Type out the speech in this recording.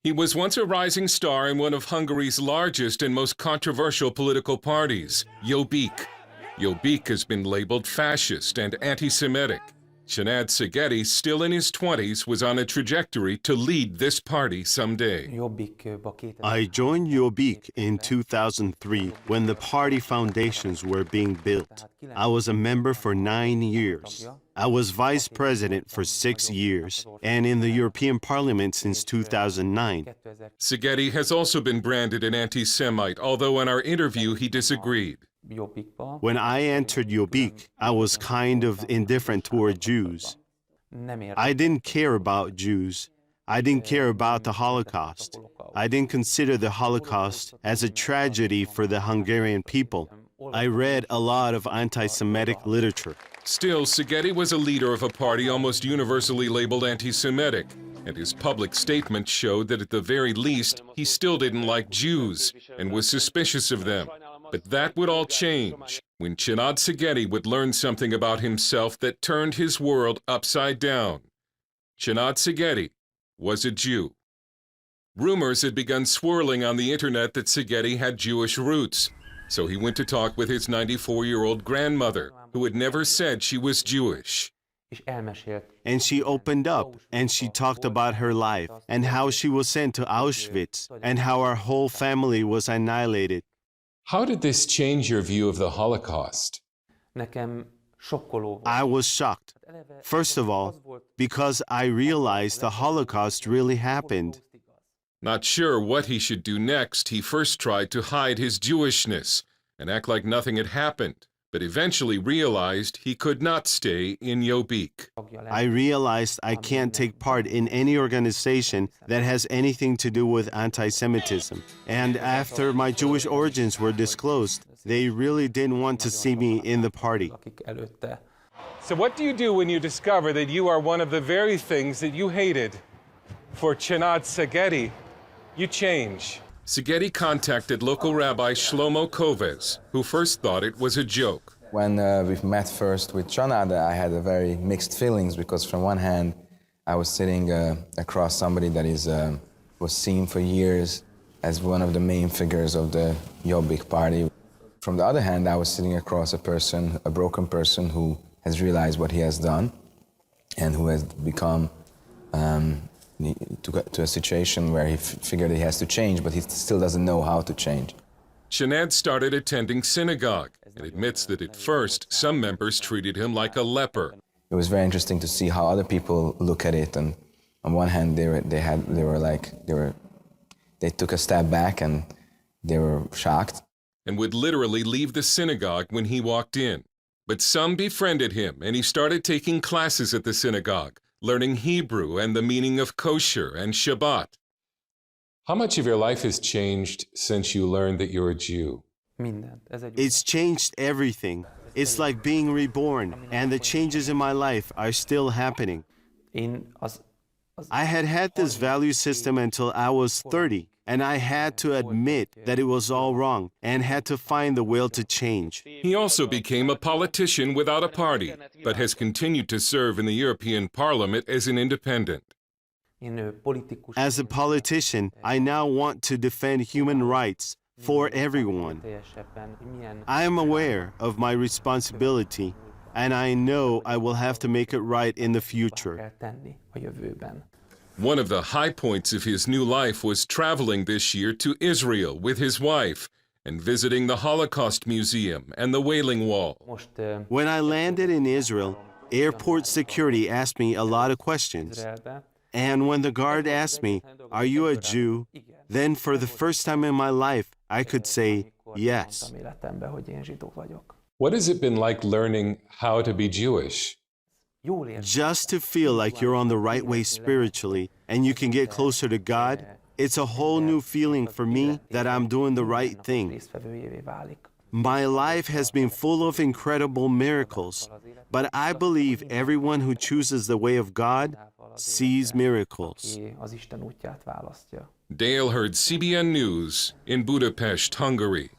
He was once a rising star in one of Hungary's largest and most controversial political parties, Jobbik. Jobbik has been labeled fascist and anti-Semitic. Csanád Szegedy, still in his 20s, was on a trajectory to lead this party someday. I joined Jobbik in 2003 when the party foundations were being built. I was a member for 9 years. I was vice president for 6 years and in the European Parliament since 2009. Szegedy has also been branded an anti-Semite, although in our interview he disagreed. When I entered Jobbik, I was kind of indifferent toward Jews. I didn't care about Jews. I didn't care about the Holocaust. I didn't consider the Holocaust as a tragedy for the Hungarian people. I read a lot of anti-Semitic literature. Still, Szegedy was a leader of a party almost universally labeled anti-Semitic, and his public statements showed that at the very least, he still didn't like Jews and was suspicious of them. But that would all change when Csanád Szegedy would learn something about himself that turned his world upside down. Csanád Szegedy was a Jew. Rumors had begun swirling on the internet that Szegedy had Jewish roots, so he went to talk with his 94-year-old grandmother, who had never said she was Jewish. And she opened up and she talked about her life and how she was sent to Auschwitz and how our whole family was annihilated. How did this change your view of the Holocaust? I was shocked. First of all, because I realized the Holocaust really happened. Not sure what he should do next, he first tried to hide his Jewishness and act like nothing had happened, but eventually realized he could not stay in Jobbik. I realized I can't take part in any organization that has anything to do with anti-Semitism. And after my Jewish origins were disclosed, they really didn't want to see me in the party. So what do you do when you discover that you are one of the very things that you hated? For Csanád Szegedy, you change. Szegedy contacted local rabbi Shlomo Koves, who first thought it was a joke. When we met first with Csanád, I had a very mixed feelings because from one hand, I was sitting across somebody that was seen for years as one of the main figures of the Jobbik party. From the other hand, I was sitting across a broken person who has realized what he has done and who has become to a situation where he figured he has to change, but he still doesn't know how to change. Csanád started attending synagogue and admits that at first some members treated him like a leper. It was very interesting to see how other people look at it, and on one hand they took a step back and they were shocked. And would literally leave the synagogue when he walked in. But some befriended him and he started taking classes at the synagogue, learning Hebrew and the meaning of kosher and Shabbat. How much of your life has changed since you learned that you're a Jew? It's changed everything. It's like being reborn, and the changes in my life are still happening. I had this value system until I was 30, and I had to admit that it was all wrong and had to find the will to change. He also became a politician without a party, but has continued to serve in the European Parliament as an independent. As a politician, I now want to defend human rights for everyone. I am aware of my responsibility, and I know I will have to make it right in the future. One of the high points of his new life was traveling this year to Israel with his wife and visiting the Holocaust Museum and the Wailing Wall. When I landed in Israel, airport security asked me a lot of questions. And when the guard asked me, "Are you a Jew?" then for the first time in my life, I could say yes. What has it been like learning how to be Jewish? Just to feel like you're on the right way spiritually and you can get closer to God, it's a whole new feeling for me that I'm doing the right thing. My life has been full of incredible miracles, but I believe everyone who chooses the way of God sees miracles. Dale Hurd, CBN News in Budapest, Hungary.